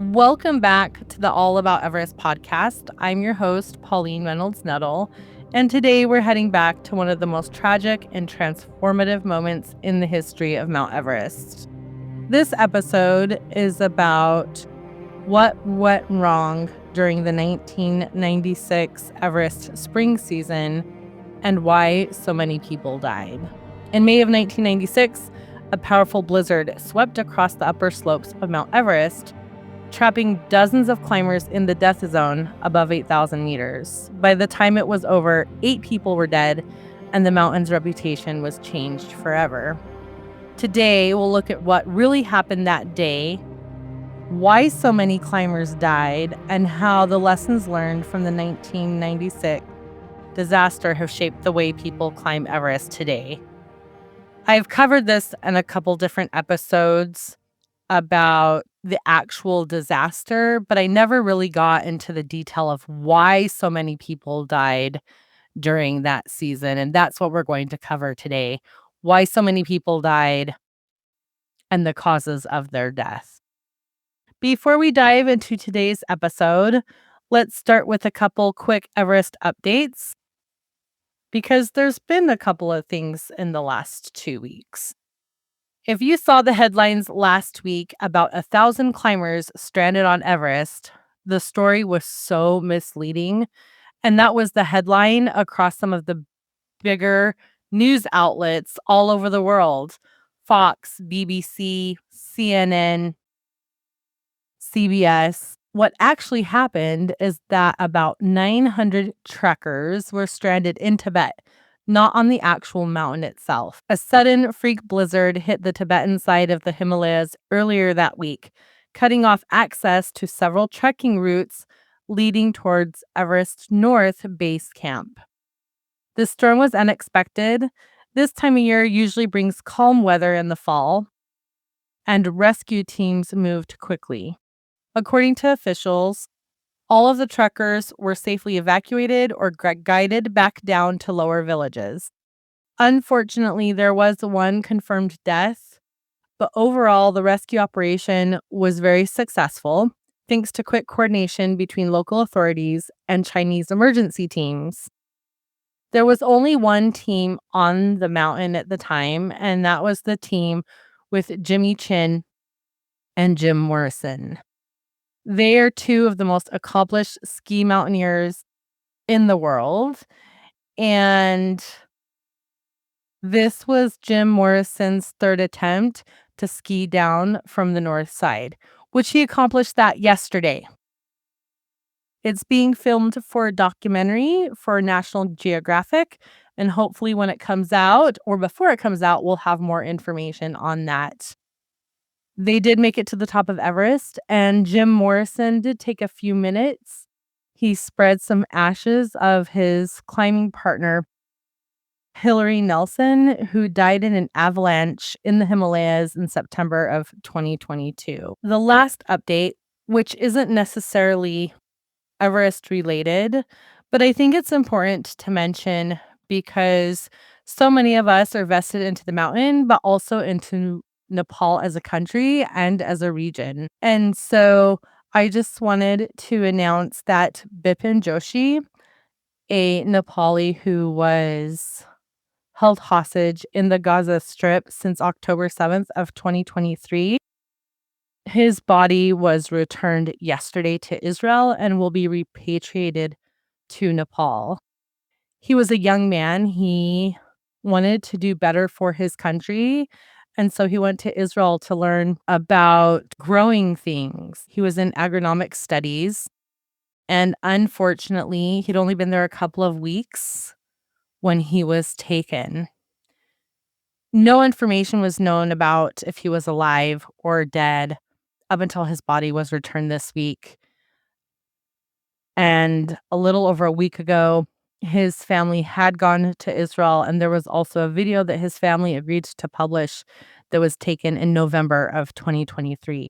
Welcome back to the All About Everest podcast. I'm your host, Pauline Reynolds Nuttall, and today we're heading back to one of the most tragic and transformative moments in the history of Mount Everest. This episode is about what went wrong during the 1996 Everest spring season and why so many people died. In May of 1996, a powerful blizzard swept across the upper slopes of Mount Everest, trapping dozens of climbers in the death zone above 8,000 meters. By the time it was over, 8 people were dead, and the mountain's reputation was changed forever. Today, we'll look at what really happened that day, why so many climbers died, and how the lessons learned from the 1996 disaster have shaped the way people climb Everest today. I've covered this in a couple different episodes about the actual disaster, but I never really got into the detail of why so many people died during that season. And that's what we're going to cover today. Why so many people died and the causes of their death. Before we dive into today's episode, let's start with a couple quick Everest updates, because there's been a couple of things in the last 2 weeks. If you saw the headlines last week about 1,000 climbers stranded on Everest, the story was so misleading. And that was the headline across some of the bigger news outlets all over the world: Fox, BBC, CNN, CBS. What actually happened is that about 900 trekkers were stranded in Tibet, not on the actual mountain itself. A sudden freak blizzard hit the Tibetan side of the Himalayas earlier that week, cutting off access to several trekking routes leading towards Everest North Base Camp. The storm was unexpected. This time of year usually brings calm weather in the fall, and rescue teams moved quickly. According to officials, all of the trekkers were safely evacuated or guided back down to lower villages. Unfortunately, there was one confirmed death, but overall, the rescue operation was very successful, thanks to quick coordination between local authorities and Chinese emergency teams. There was only one team on the mountain at the time, and that was the team with Jimmy Chin and Jim Morrison. They are two of the most accomplished ski mountaineers in the world. And this was Jim Morrison's third attempt to ski down from the north side, which he accomplished that yesterday. It's being filmed for a documentary for National Geographic, and hopefully when it comes out, or before it comes out, we'll have more information on that. They did make it to the top of Everest, and Jim Morrison did take a few minutes. He spread some ashes of his climbing partner, Hillary Nelson, who died in an avalanche in the Himalayas in September of 2022. The last update, which isn't necessarily Everest related, but I think it's important to mention because so many of us are vested into the mountain, but also into Nepal as a country and as a region. And so I just wanted to announce that Bipin Joshi, a Nepali who was held hostage in the Gaza Strip since October 7th of 2023, his body was returned yesterday to Israel and will be repatriated to Nepal. He was a young man. He wanted to do better for his country, and so he went to Israel to learn about growing things. He was in agronomic studies, and unfortunately, he'd only been there a couple of weeks when he was taken. No information was known about if he was alive or dead up until his body was returned this week. And a little over a week ago, his family had gone to Israel, and there was also a video that his family agreed to publish that was taken in November of 2023.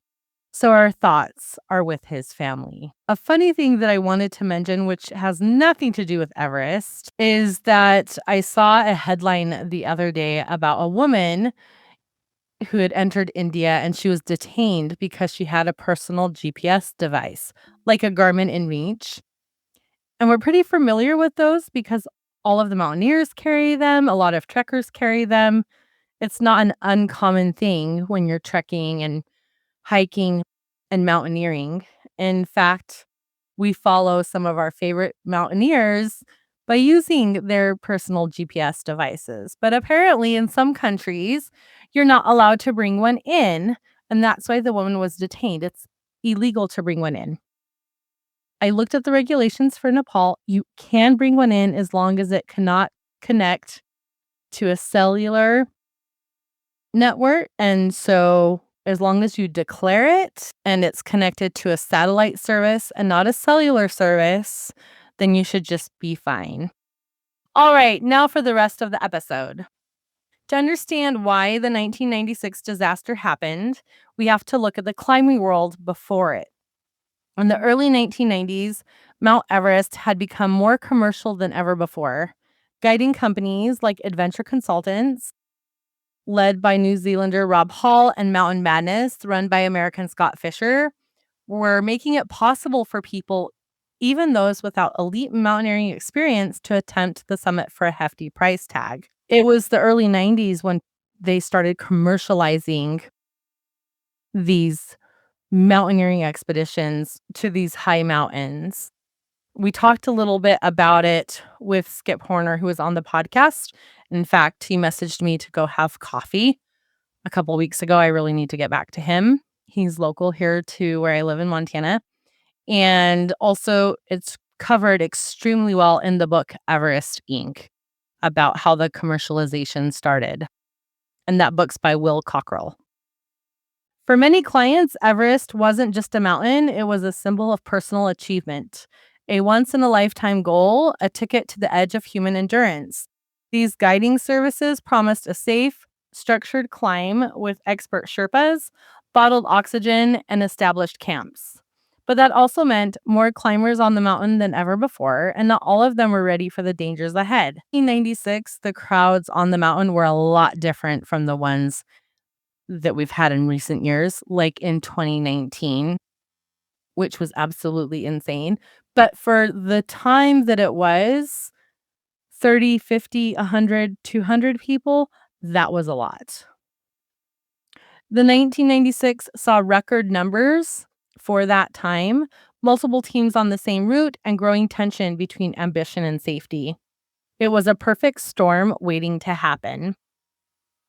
So our thoughts are with his family. A funny thing that I wanted to mention, which has nothing to do with Everest, is that I saw a headline the other day about a woman who had entered India, and she was detained because she had a personal GPS device, like a Garmin InReach. And we're pretty familiar with those because all of the mountaineers carry them, a lot of trekkers carry them. It's not an uncommon thing when you're trekking and hiking and mountaineering. In fact, we follow some of our favorite mountaineers by using their personal GPS devices. But apparently, in some countries, you're not allowed to bring one in. And that's why the woman was detained. It's illegal to bring one in. I looked at the regulations for Nepal. You can bring one in as long as it cannot connect to a cellular network. And so, as long as you declare it and it's connected to a satellite service and not a cellular service, then you should just be fine. All right, now for the rest of the episode. To understand why the 1996 disaster happened, we have to look at the climbing world before it. In the early 1990s, Mount Everest had become more commercial than ever before. Guiding companies like Adventure Consultants, led by New Zealander Rob Hall, and Mountain Madness, run by American Scott Fischer, were making it possible for people, even those without elite mountaineering experience, to attempt the summit for a hefty price tag. It was the early 90s when they started commercializing these mountaineering expeditions to these high mountains. We talked a little bit about it with Skip Horner, who was on the podcast. In fact, he messaged me to go have coffee a couple weeks ago. I really need to get back to him. He's local here to where I live in Montana. And also, it's covered extremely well in the book Everest Inc. about how the commercialization started. And that book's by Will Cockrell. For many clients, Everest wasn't just a mountain, it was a symbol of personal achievement, a once-in-a-lifetime goal, a ticket to the edge of human endurance. These guiding services promised a safe, structured climb with expert Sherpas, bottled oxygen, and established camps. But that also meant more climbers on the mountain than ever before, and not all of them were ready for the dangers ahead. In 1996, the crowds on the mountain were a lot different from the ones that we've had in recent years, like in 2019, which was absolutely insane. But for the time that it was, 30, 50, 100, 200 people, that was a lot. The 1996 saw record numbers for that time, multiple teams on the same route, and growing tension between ambition and safety. It was a perfect storm waiting to happen.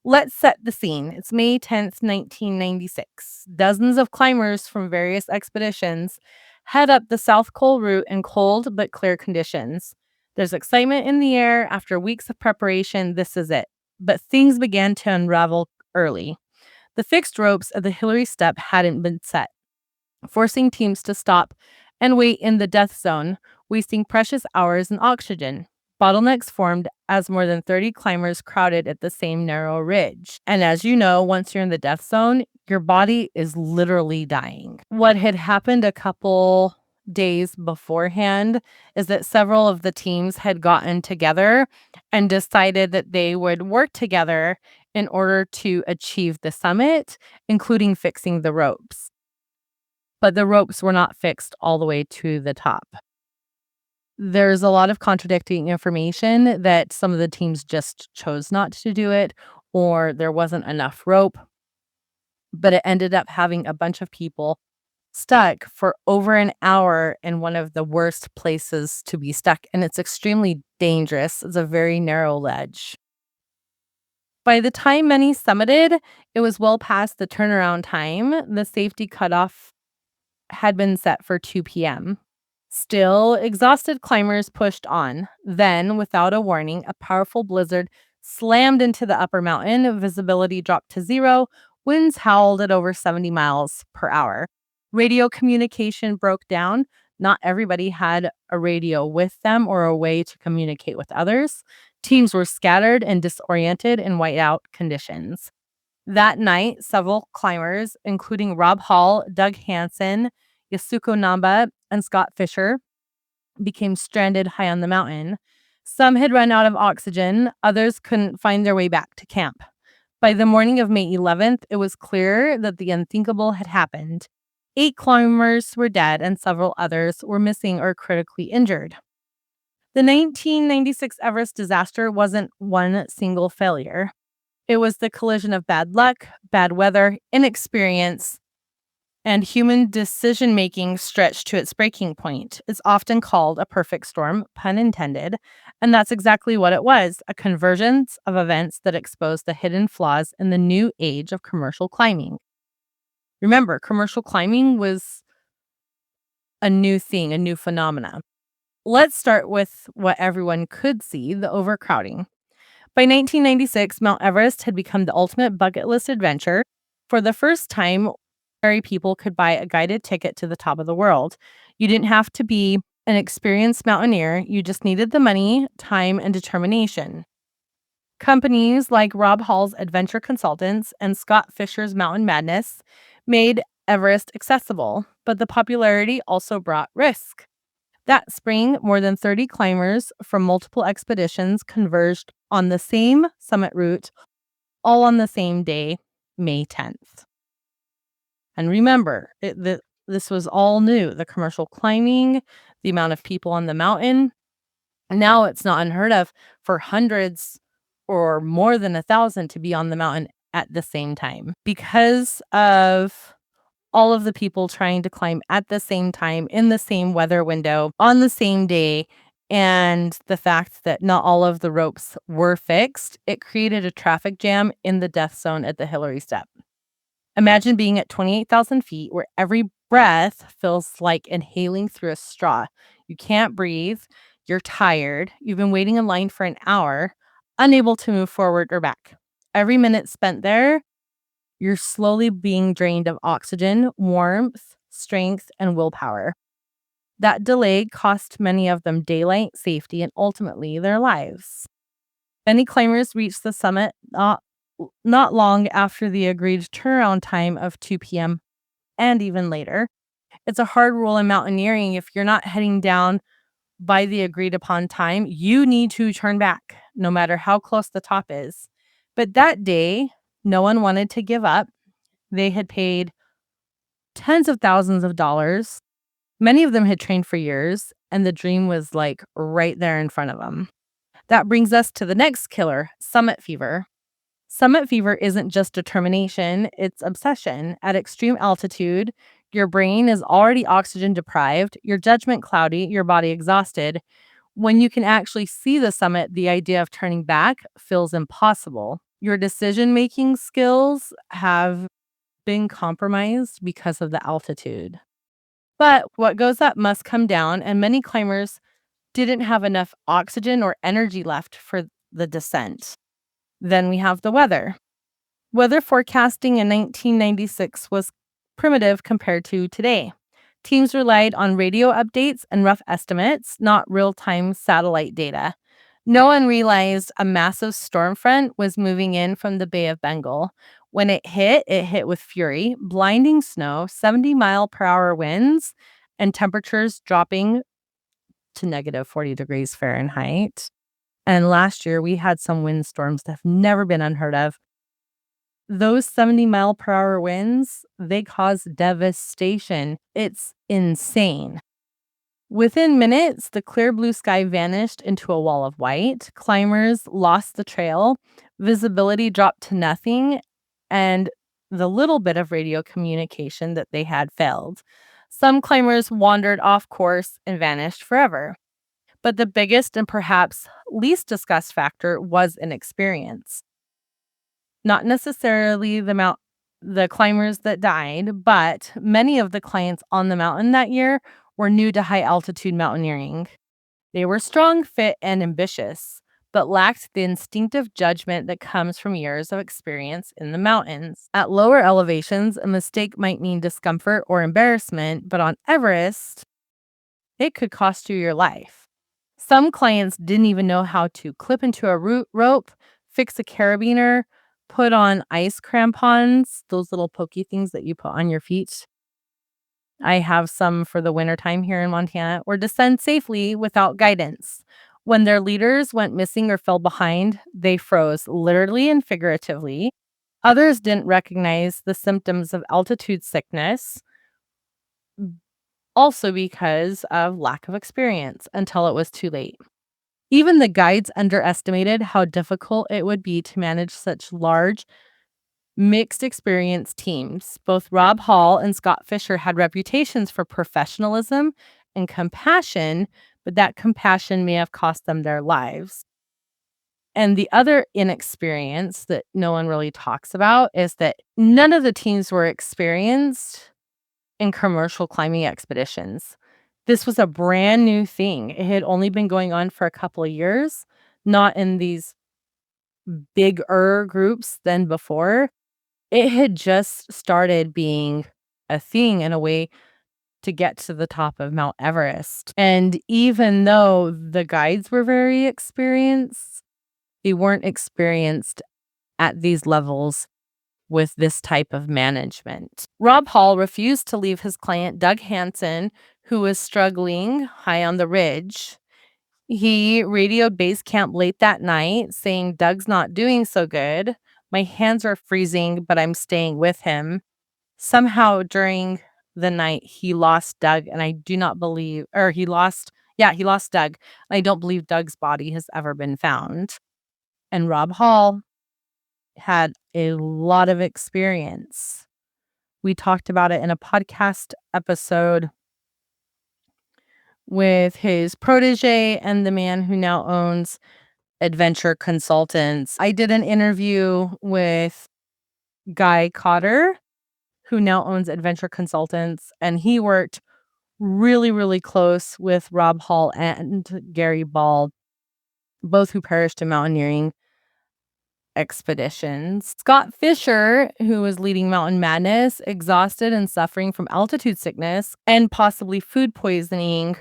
Let's set the scene. It's May 10th, 1996. Dozens of climbers from various expeditions head up the South Col route in cold but clear conditions. There's excitement in the air. After weeks of preparation, this is it. But things began to unravel early. The fixed ropes of the Hillary Step hadn't been set, forcing teams to stop and wait in the death zone, wasting precious hours in oxygen. Bottlenecks formed as more than 30 climbers crowded at the same narrow ridge. And as you know, once you're in the death zone, your body is literally dying. What had happened a couple days beforehand is that several of the teams had gotten together and decided that they would work together in order to achieve the summit, including fixing the ropes. But the ropes were not fixed all the way to the top. There's a lot of contradicting information that some of the teams just chose not to do it, or there wasn't enough rope. But it ended up having a bunch of people stuck for over an hour in one of the worst places to be stuck. And it's extremely dangerous. It's a very narrow ledge. By the time many summited, it was well past the turnaround time. The safety cutoff had been set for 2 p.m. Still, exhausted climbers pushed on. Then, without a warning, a powerful blizzard slammed into the upper mountain. Visibility dropped to zero. Winds howled at over 70 miles per hour. Radio communication broke down. Not everybody had a radio with them or a way to communicate with others. Teams were scattered and disoriented in whiteout conditions. That night, several climbers, including Rob Hall, Doug Hansen, Yasuko Namba, and Scott Fischer, became stranded high on the mountain. Some had run out of oxygen, others couldn't find their way back to camp. By the morning of May 11th, it was clear that the unthinkable had happened. 8 climbers were dead and several others were missing or critically injured. The 1996 Everest disaster wasn't one single failure. It was the collision of bad luck, bad weather, inexperience, and human decision-making stretched to its breaking point. It's often called a perfect storm, pun intended, and that's exactly what it was, a convergence of events that exposed the hidden flaws in the new age of commercial climbing. Remember, commercial climbing was a new thing, a new phenomena. Let's start with what everyone could see, the overcrowding. By 1996, Mount Everest had become the ultimate bucket list adventure. For the first time, ordinary people could buy a guided ticket to the top of the world. You didn't have to be an experienced mountaineer, you just needed the money, time, and determination. Companies like Rob Hall's Adventure Consultants and Scott Fischer's Mountain Madness made Everest accessible, but the popularity also brought risk. That spring, more than 30 climbers from multiple expeditions converged on the same summit route, all on the same day, May 10th. And remember, this was all new, the commercial climbing, the amount of people on the mountain. Now it's not unheard of for hundreds or more than 1,000 to be on the mountain at the same time. Because of all of the people trying to climb at the same time, in the same weather window, on the same day, and the fact that not all of the ropes were fixed, it created a traffic jam in the death zone at the Hillary Step. Imagine being at 28,000 feet where every breath feels like inhaling through a straw. You can't breathe. You're tired. You've been waiting in line for an hour, unable to move forward or back. Every minute spent there, you're slowly being drained of oxygen, warmth, strength, and willpower. That delay cost many of them daylight, safety, and ultimately their lives. Many climbers reached the summit not long after the agreed turnaround time of 2 p.m. and even later. It's a hard rule in mountaineering. If you're not heading down by the agreed upon time, you need to turn back, no matter how close the top is. But that day, no one wanted to give up. They had paid tens of thousands of dollars. Many of them had trained for years, and the dream was like right there in front of them. That brings us to the next killer, summit fever. Summit fever isn't just determination, it's obsession. At extreme altitude, your brain is already oxygen deprived, your judgment cloudy, your body exhausted. When you can actually see the summit, the idea of turning back feels impossible. Your decision-making skills have been compromised because of the altitude. But what goes up must come down, and many climbers didn't have enough oxygen or energy left for the descent. Then we have the weather. Weather forecasting in 1996 was primitive compared to today. Teams relied on radio updates and rough estimates, not real-time satellite data. No one realized a massive storm front was moving in from the Bay of Bengal. When it hit with fury, blinding snow, 70-mile-per-hour winds, and temperatures dropping to negative 40 degrees Fahrenheit. And last year, we had some windstorms that have never been unheard of. Those 70-mile-per-hour winds, they cause devastation. It's insane. Within minutes, the clear blue sky vanished into a wall of white. Climbers lost the trail. Visibility dropped to nothing. And the little bit of radio communication that they had failed. Some climbers wandered off course and vanished forever. But the biggest and perhaps least discussed factor was inexperience. Not necessarily the climbers that died, but many of the clients on the mountain that year were new to high altitude mountaineering. They were strong, fit, and ambitious, but lacked the instinctive judgment that comes from years of experience in the mountains. At lower elevations, a mistake might mean discomfort or embarrassment, but on Everest, it could cost you your life. Some clients didn't even know how to clip into a rope, fix a carabiner, put on ice crampons, those little pokey things that you put on your feet. I have some for the wintertime here in Montana, or descend safely without guidance. When their leaders went missing or fell behind, they froze, literally and figuratively. Others didn't recognize the symptoms of altitude sickness, also because of lack of experience until it was too late. Even the guides underestimated how difficult it would be to manage such large, mixed experience teams. Both Rob Hall and Scott Fischer had reputations for professionalism and compassion, but that compassion may have cost them their lives. And the other inexperience that no one really talks about is that none of the teams were experienced in commercial climbing expeditions. This was a brand new thing. It had only been going on for a couple of years, not in these bigger groups than before. It had just started being a thing in a way to get to the top of Mount Everest. And even though the guides were very experienced, they weren't experienced at these levels with this type of management. Rob Hall refused to leave his client, Doug Hansen, who was struggling high on the ridge. He radioed base camp late that night, saying, "Doug's not doing so good. My hands are freezing, but I'm staying with him." Somehow during the night, he lost Doug, and I do not believe, or he lost Doug. I don't believe Doug's body has ever been found. And Rob Hall had a lot of experience. We talked about it in a podcast episode with his protege and the man who now owns Adventure Consultants. I did an interview with Guy Cotter, who now owns Adventure Consultants, and he worked really, really close with Rob Hall and Gary Ball, both who perished in mountaineering expeditions. Scott Fischer, who was leading Mountain Madness, exhausted and suffering from altitude sickness and possibly food poisoning,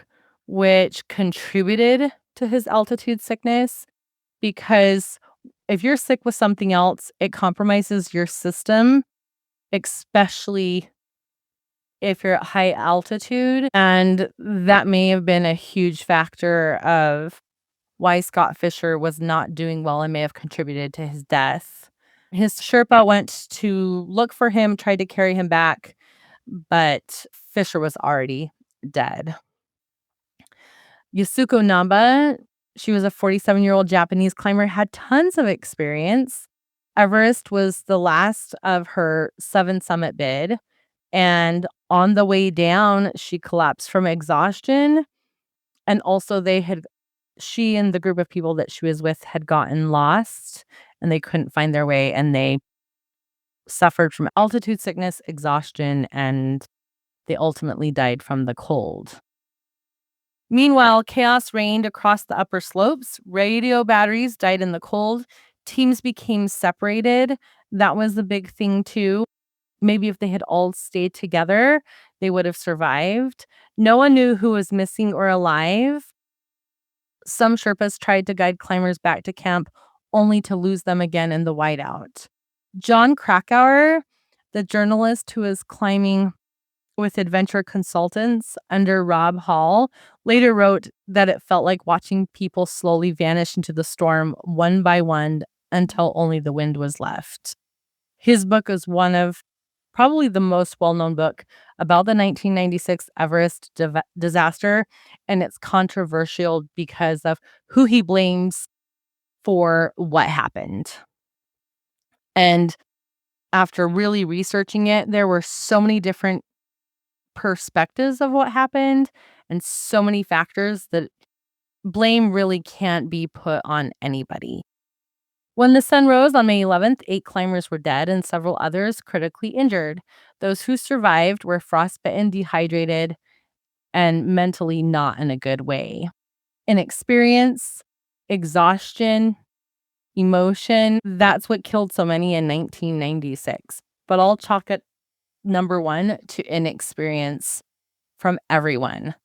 which contributed to his altitude sickness, because if you're sick with something else, it compromises your system, especially if you're at high altitude. And that may have been a huge factor of why Scott Fischer was not doing well and may have contributed to his death. His Sherpa went to look for him, tried to carry him back, but Fischer was already dead. Yasuko Namba, she was a 47-year-old Japanese climber, had tons of experience. Everest was the last of her 7-summit bid, and on the way down, she collapsed from exhaustion, and also she and the group of people that she was with had gotten lost, and they couldn't find their way, and they suffered from altitude sickness, exhaustion, and they ultimately died from the cold. Meanwhile, chaos reigned across the upper slopes. Radio batteries died in the cold. Teams became separated. That was a big thing too. Maybe if they had all stayed together, they would have survived. No one knew who was missing or alive. Some Sherpas tried to guide climbers back to camp, only to lose them again in the whiteout. John Krakauer, the journalist who was climbing with Adventure Consultants under Rob Hall, later wrote that it felt like watching people slowly vanish into the storm one by one until only the wind was left. His book is one of probably the most well-known book about the 1996 Everest disaster, and it's controversial because of who he blames for what happened. And after really researching it, there were so many different perspectives of what happened and so many factors that blame really can't be put on anybody. When the sun rose on May 11th, 8 climbers were dead and several others critically injured. Those who survived were frostbitten, dehydrated, and mentally not in a good way. Inexperience, exhaustion, emotion, that's what killed so many in 1996. But I'll chalk it number one to inexperience from everyone.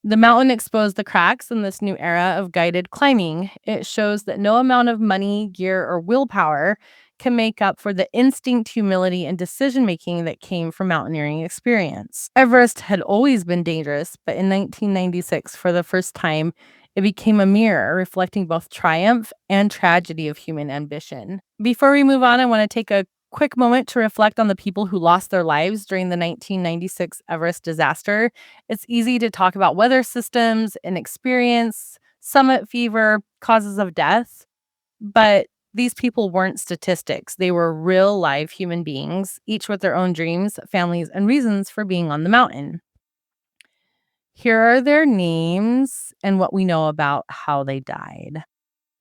The mountain exposed the cracks in this new era of guided climbing. It shows that no amount of money, gear, or willpower can make up for the instinct, humility, and decision-making that came from mountaineering experience. Everest had always been dangerous, but in 1996, for the first time, it became a mirror reflecting both triumph and tragedy of human ambition. Before we move on, I want to take a Quick moment to reflect on the people who lost their lives during the 1996 Everest disaster. It's easy to talk about weather systems, inexperience, summit fever, causes of death, but these people weren't statistics. They were real live human beings, each with their own dreams, families, and reasons for being on the mountain. Here are their names and what we know about how they died.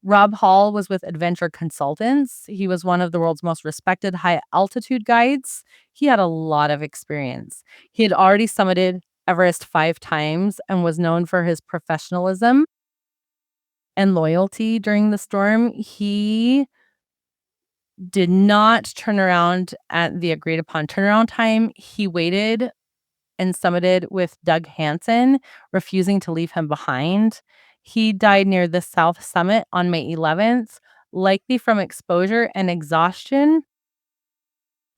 Rob Hall was with Adventure Consultants. He was one of the world's most respected high altitude guides. He had a lot of experience. He had already summited Everest 5 times and was known for his professionalism and loyalty during the storm. He did not turn around at the agreed upon turnaround time. He waited and summited with Doug Hansen, refusing to leave him behind. He died near the South Summit on May 11th, likely from exposure and exhaustion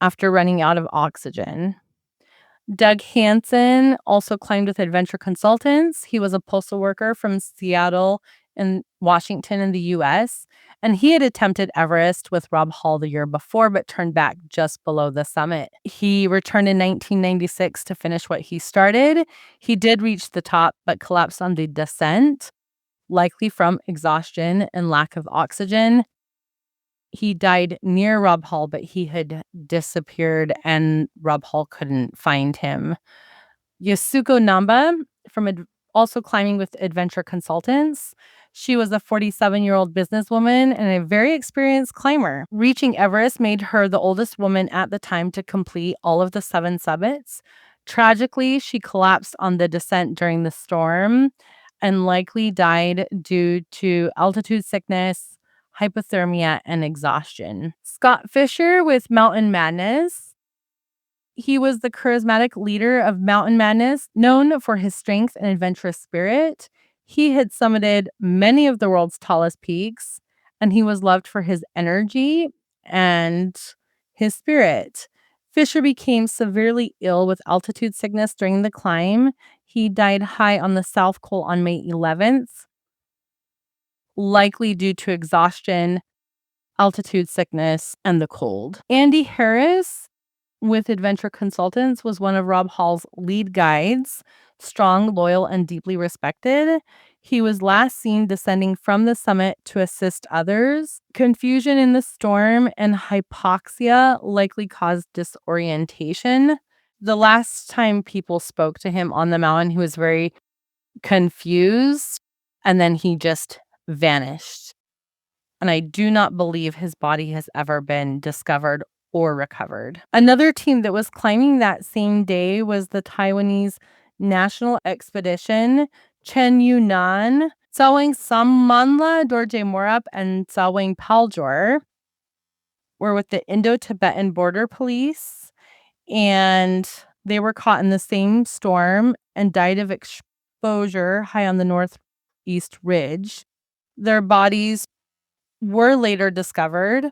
after running out of oxygen. Doug Hansen also climbed with Adventure Consultants. He was a postal worker from Seattle and Washington in the US, and he had attempted Everest with Rob Hall the year before, but turned back just below the summit. He returned in 1996 to finish what he started. He did reach the top, but collapsed on the descent, likely from exhaustion and lack of oxygen. He died near Rob Hall, but he had disappeared and Rob Hall couldn't find him. Yasuko Namba, also climbing with Adventure Consultants. She was a 47-year-old businesswoman and a very experienced climber. Reaching Everest made her the oldest woman at the time to complete all of the 7 summits. Tragically, she collapsed on the descent during the storm and likely died due to altitude sickness, hypothermia, and exhaustion. Scott Fischer with Mountain Madness. He was the charismatic leader of Mountain Madness, known for his strength and adventurous spirit. He had summited many of the world's tallest peaks, and he was loved for his energy and his spirit. Fischer became severely ill with altitude sickness during the climb. He died high on the South Col on May 11th, likely due to exhaustion, altitude sickness, and the cold. Andy Harris with Adventure Consultants was one of Rob Hall's lead guides, strong, loyal, and deeply respected. He was last seen descending from the summit to assist others. Confusion in the storm and hypoxia likely caused disorientation. The last time people spoke to him on the mountain, he was very confused, and then he just vanished. And I do not believe his body has ever been discovered or recovered. Another team that was climbing that same day was the Taiwanese National Expedition, Chen Yunnan, Tsawang Sammanla, Dorje Morup, and Tsawang Paljor were with the Indo-Tibetan Border Police, and they were caught in the same storm and died of exposure high on the northeast ridge. Their bodies were later discovered.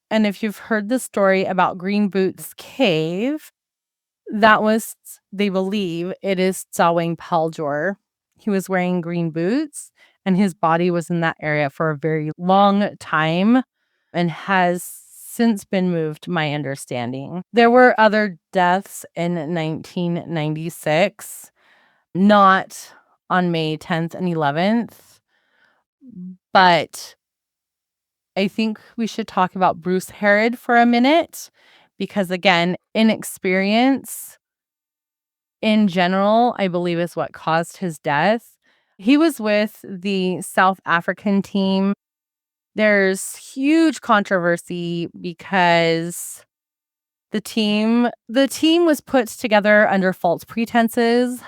And if you've heard the story about Green Boots Cave, that was, they believe, it is Tsawang Paljor. He was wearing green boots, and his body was in that area for a very long time and has since been moved, my understanding. There were other deaths in 1996, not on May 10th and 11th, but I think we should talk about Bruce Harrod for a minute because, again, inexperience in general, I believe, is what caused his death. He was with the South African team. There's huge controversy because the team was put together under false pretenses.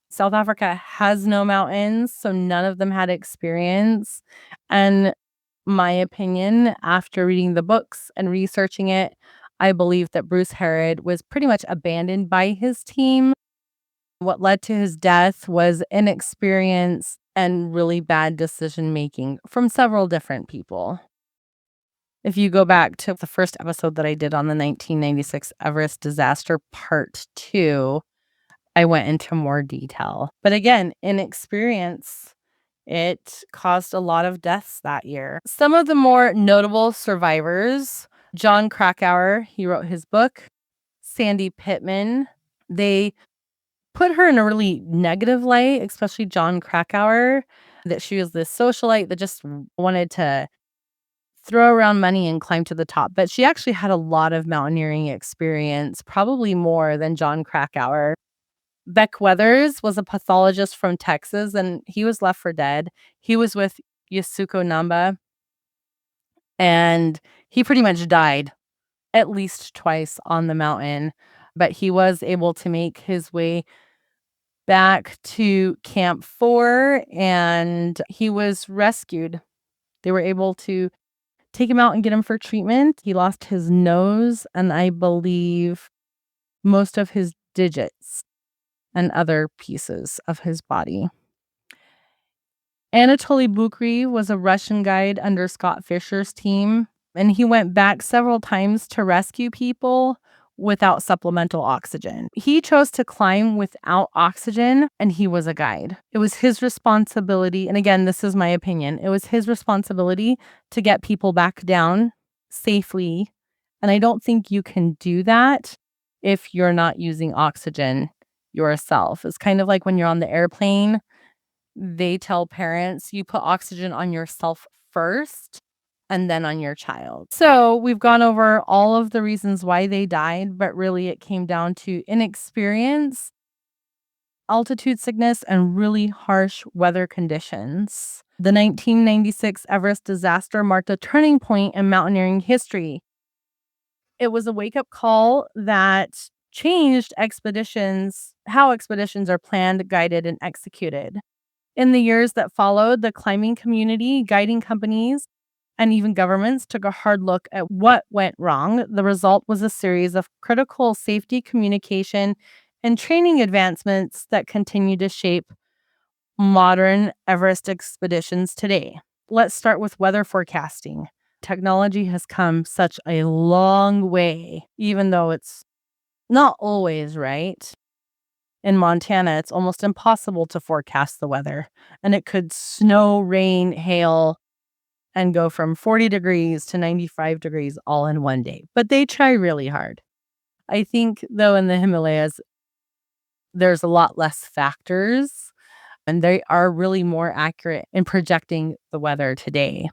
South Africa has no mountains, so none of them had experience. And my opinion, after reading the books and researching it, I believe that Bruce Harrod was pretty much abandoned by his team. What led to his death was inexperience and really bad decision making from several different people. If you go back to the first episode that I did on the 1996 Everest disaster, part 2, I went into more detail. But again, inexperience, it caused a lot of deaths that year. Some of the more notable survivors John Krakauer, he wrote his book. Sandy Pittman, they put her in a really negative light, especially John Krakauer, that she was this socialite that just wanted to throw around money and climb to the top. But she actually had a lot of mountaineering experience, probably more than John Krakauer. Beck Weathers was a pathologist from Texas, and he was left for dead. He was with Yasuko Namba, and he pretty much died at least twice on the mountain. But he was able to make his way back to Camp 4, and he was rescued. They were able to take him out and get him for treatment. He lost his nose and I believe most of his digits and other pieces of his body. Anatoly Bukri was a Russian guide under Scott Fischer's team, and he went back several times to rescue people without supplemental oxygen. He chose to climb without oxygen, and he was a guide. It was his responsibility, and again, this is my opinion, it was his responsibility to get people back down safely, and I don't think you can do that if you're not using oxygen yourself. It's kind of like when you're on the airplane, they tell parents you put oxygen on yourself first and then on your child. So we've gone over all of the reasons why they died, but really it came down to inexperience, altitude sickness, and really harsh weather conditions. The 1996 Everest disaster marked a turning point in mountaineering history. It was a wake-up call that changed how expeditions are planned, guided, and executed. In the years that followed, the climbing community, guiding companies, and even governments took a hard look at what went wrong. The result was a series of critical safety, communication, and training advancements that continue to shape modern Everest expeditions today. Let's start with weather forecasting. Technology has come such a long way, even though it's not always right. In Montana, it's almost impossible to forecast the weather, and it could snow, rain, hail, and go from 40 degrees to 95 degrees all in one day. But they try really hard. I think, though, in the Himalayas, there's a lot less factors, and they are really more accurate in projecting the weather today.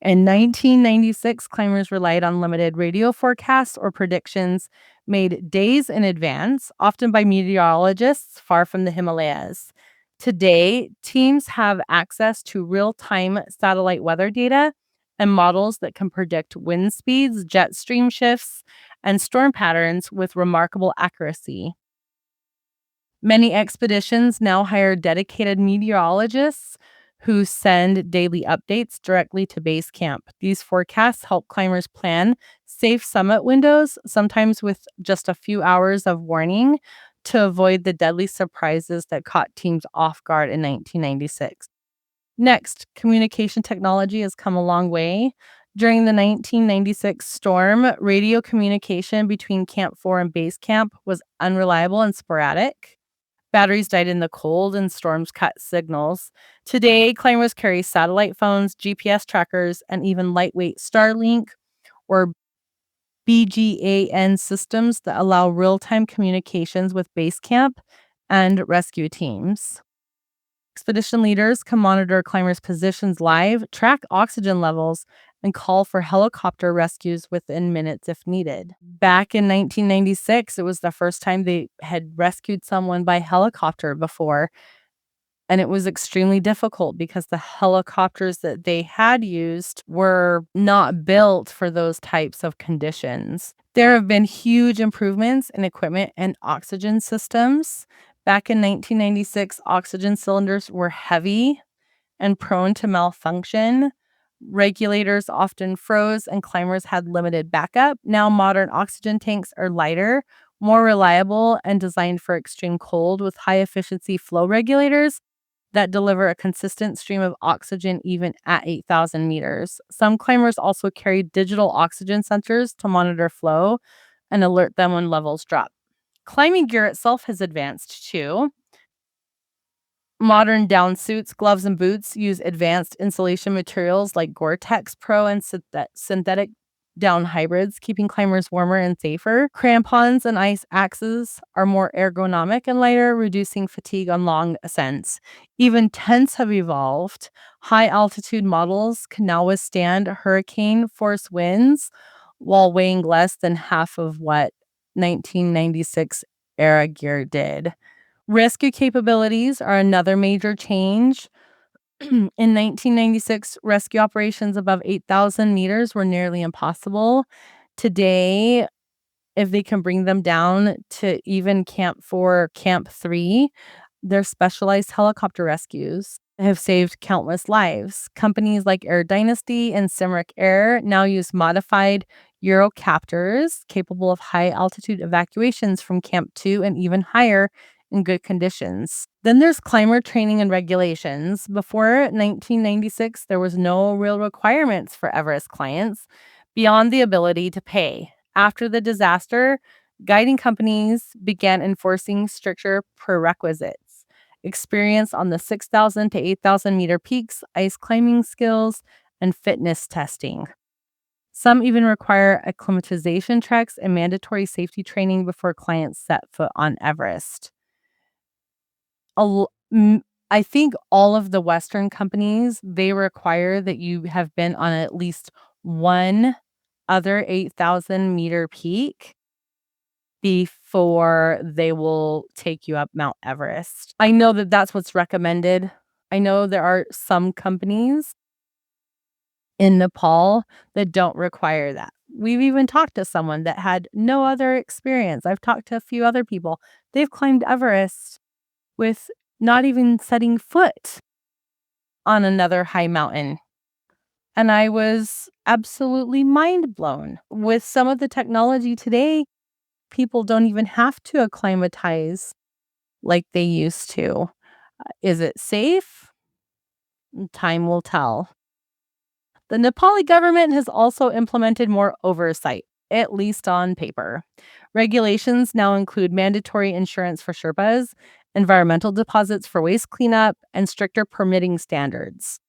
In 1996, climbers relied on limited radio forecasts or predictions made days in advance, often by meteorologists far from the Himalayas. Today, teams have access to real-time satellite weather data and models that can predict wind speeds, jet stream shifts, and storm patterns with remarkable accuracy. Many expeditions now hire dedicated meteorologists who send daily updates directly to base camp. These forecasts help climbers plan safe summit windows, sometimes with just a few hours of warning, to avoid the deadly surprises that caught teams off guard in 1996. Next, communication technology has come a long way. During the 1996 storm, radio communication between Camp 4 and base camp was unreliable and sporadic. Batteries died in the cold and storms cut signals. Today, climbers carry satellite phones, GPS trackers, and even lightweight Starlink or BGAN systems that allow real-time communications with base camp and rescue teams. Expedition leaders can monitor climbers' positions live, track oxygen levels, and call for helicopter rescues within minutes if needed. Back in 1996, it was the first time they had rescued someone by helicopter before, and it was extremely difficult because the helicopters that they had used were not built for those types of conditions. There have been huge improvements in equipment and oxygen systems. Back in 1996, oxygen cylinders were heavy and prone to malfunction. Regulators often froze and climbers had limited backup. Now modern oxygen tanks are lighter, more reliable, and designed for extreme cold with high-efficiency flow regulators that deliver a consistent stream of oxygen even at 8,000 meters. Some climbers also carry digital oxygen sensors to monitor flow and alert them when levels drop. Climbing gear itself has advanced too. Modern down suits, gloves, and boots use advanced insulation materials like Gore-Tex Pro and synthetic down hybrids, keeping climbers warmer and safer. Crampons and ice axes are more ergonomic and lighter, reducing fatigue on long ascents. Even tents have evolved. High altitude models can now withstand hurricane force winds while weighing less than half of what 1996 era gear did. Rescue capabilities are another major change. In 1996, rescue operations above 8,000 meters were nearly impossible. Today, if they can bring them down to even Camp 4, Camp 3, their specialized helicopter rescues have saved countless lives. Companies like Air Dynasty and Cimric Air now use modified Eurocopters capable of high altitude evacuations from Camp 2 and even higher in good conditions. Then there's climber training and regulations. Before 1996, there was no real requirements for Everest clients beyond the ability to pay. After the disaster, guiding companies began enforcing stricter prerequisites: experience on the 6,000 to 8,000 meter peaks, ice climbing skills, and fitness testing. Some even require acclimatization treks and mandatory safety training before clients set foot on Everest. I think all of the Western companies, they require that you have been on at least one other 8,000 meter peak before they will take you up Mount Everest. I know that that's what's recommended. I know there are some companies in Nepal that don't require that. We've even talked to someone that had no other experience. I've talked to a few other people. They've climbed Everest with not even setting foot on another high mountain. And I was absolutely mind blown. With some of the technology today, people don't even have to acclimatize like they used to. Is it safe? Time will tell. The Nepali government has also implemented more oversight, at least on paper. Regulations now include mandatory insurance for Sherpas, environmental deposits for waste cleanup, and stricter permitting standards.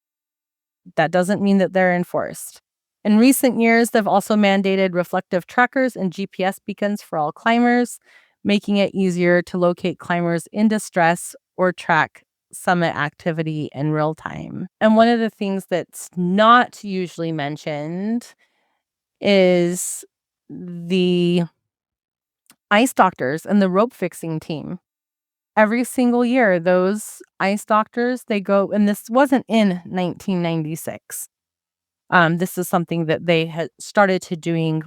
That doesn't mean that they're enforced. In recent years, they've also mandated reflective trackers and GPS beacons for all climbers, making it easier to locate climbers in distress or track summit activity in real time. And one of the things that's not usually mentioned is the ice doctors and the rope fixing team. Every single year, those ice doctors, they go, and this wasn't in 1996. This is something that they had started to do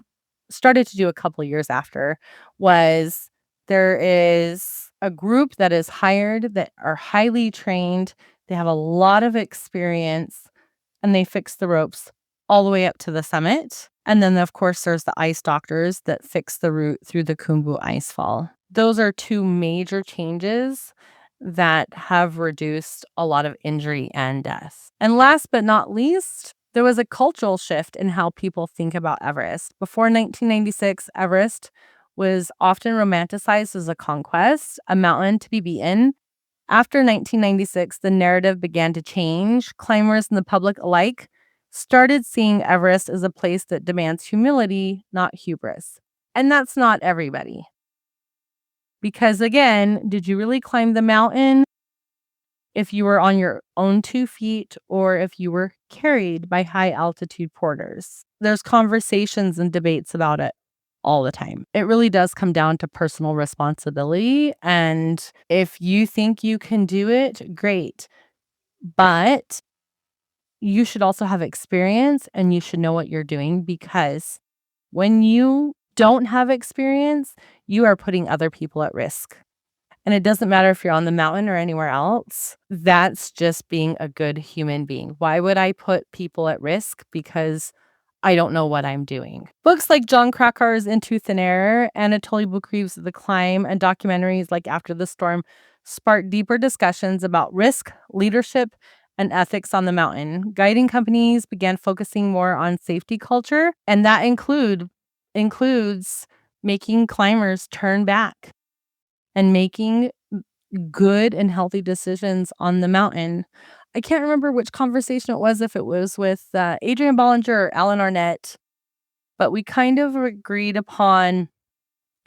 a couple years after. Was there is a group that is hired that are highly trained. They have a lot of experience, and they fix the ropes all the way up to the summit. And then, of course, there's the ice doctors that fix the route through the Khumbu icefall. Those are two major changes that have reduced a lot of injury and death. And last but not least, there was a cultural shift in how people think about Everest. Before 1996, Everest was often romanticized as a conquest, a mountain to be beaten. After 1996, the narrative began to change. Climbers and the public alike started seeing Everest as a place that demands humility, not hubris. And that's not everybody. Because again, did you really climb the mountain if you were on your own 2 feet or if you were carried by high altitude porters? There's conversations and debates about it all the time. It really does come down to personal responsibility. And if you think you can do it, great. But you should also have experience and you should know what you're doing, because when you don't have experience, you are putting other people at risk. And it doesn't matter if you're on the mountain or anywhere else. That's just being a good human being. Why would I put people at risk? Because I don't know what I'm doing. Books like John Krakauer's In Tooth and Error, Anatoly Bukriev's The Climb, and documentaries like After the Storm sparked deeper discussions about risk, leadership, and ethics on the mountain. Guiding companies began focusing more on safety culture, and that includes making climbers turn back and making good and healthy decisions on the mountain. I can't remember which conversation it was, if it was with Adrian Bollinger or Alan Arnett, But we kind of agreed upon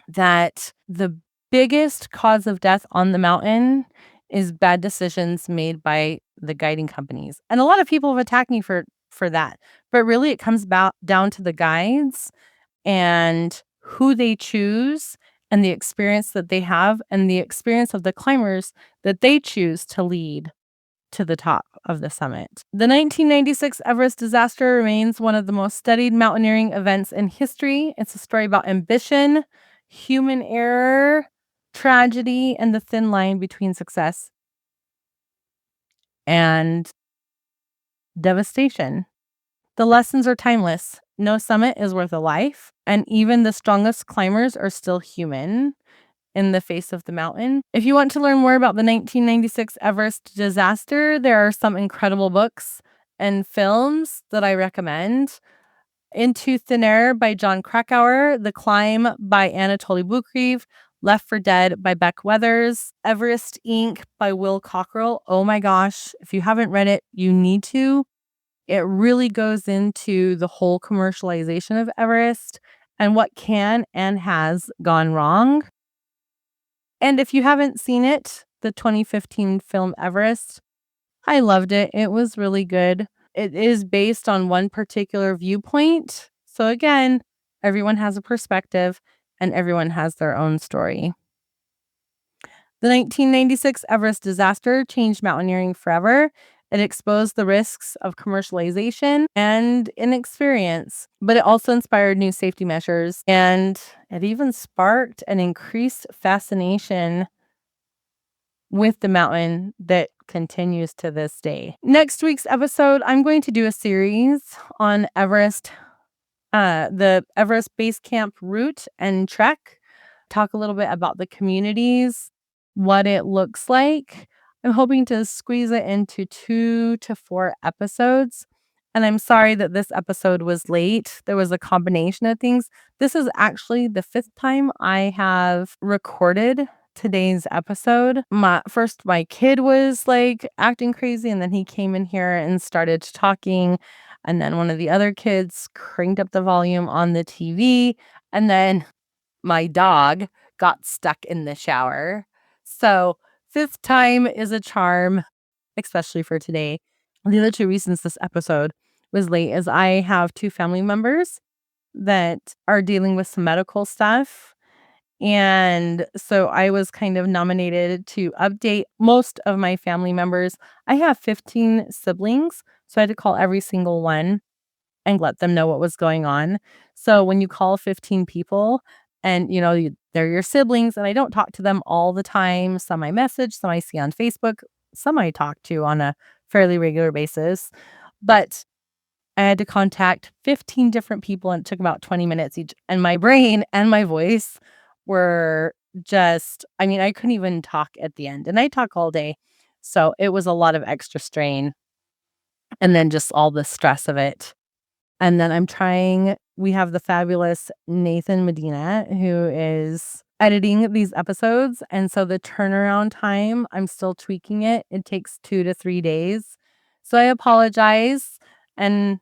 that the biggest cause of death on the mountain is bad decisions made by the guiding companies. And a lot of people have attacked me for that. But really it comes down to the guides and who they choose and the experience that they have and the experience of the climbers that they choose to lead to the top of the summit. The 1996 Everest disaster remains one of the most studied mountaineering events in history. It's a story about ambition, human error, tragedy, and the thin line between success and devastation. The lessons are timeless. No summit is worth a life, and even the strongest climbers are still human in the face of the mountain. If you want to learn more about the 1996 Everest disaster, there are some incredible books and films that I recommend. Into Thin Air by John Krakauer, The Climb by Anatoly Bukreev, Left for Dead by Beck Weathers, Everest Inc. by Will Cockrell. Oh my gosh, if you haven't read it, you need to. It really goes into the whole commercialization of Everest and what can and has gone wrong. And if you haven't seen it, the 2015 film Everest, I loved it. It was really good. It is based on one particular viewpoint. So again, everyone has a perspective and everyone has their own story. The 1996 Everest disaster changed mountaineering forever. It exposed the risks of commercialization and inexperience, but it also inspired new safety measures, and it even sparked an increased fascination with the mountain that continues to this day. Next week's episode, I'm going to do a series on Everest, the Everest Base Camp route and trek, talk a little bit about the communities, what it looks like. I'm hoping to squeeze it into 2 to 4 episodes. And I'm sorry that this episode was late. There was a combination of things. This is actually the 5th time I have recorded today's episode. My kid was like acting crazy, and then he came in here and started talking. And then one of the other kids cranked up the volume on the TV. And then my dog got stuck in the shower. So 5th time is a charm, especially for today. The other 2 reasons this episode was late is I have 2 family members that are dealing with some medical stuff. And so I was kind of nominated to update most of my family members. I have 15 siblings, so I had to call every single one and let them know what was going on. So when you call 15 people and, they're your siblings, and I don't talk to them all the time. Some I message, some I see on Facebook, some I talk to on a fairly regular basis. But I had to contact 15 different people, and it took about 20 minutes each. And my brain and my voice were just, I couldn't even talk at the end. And I talk all day. So it was a lot of extra strain. And then just all the stress of it. And then we have the fabulous Nathan Medina, who is editing these episodes. And so the turnaround time, I'm still tweaking it. It takes 2 to 3 days. So I apologize. And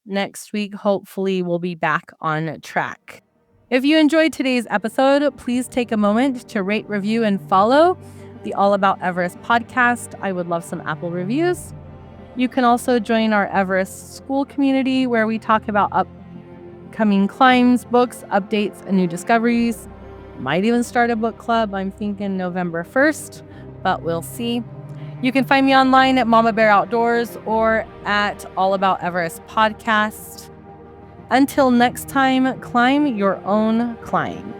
next week, hopefully, we'll be back on track. If you enjoyed today's episode, please take a moment to rate, review, and follow the All About Everest podcast. I would love some Apple reviews. You can also join our Everest school community, where we talk about upcoming climbs, books, updates, and new discoveries. Might even start a book club. I'm thinking November 1st, but we'll see. You can find me online at Mama Bear Outdoors or at All About Everest Podcast. Until next time, climb your own climb.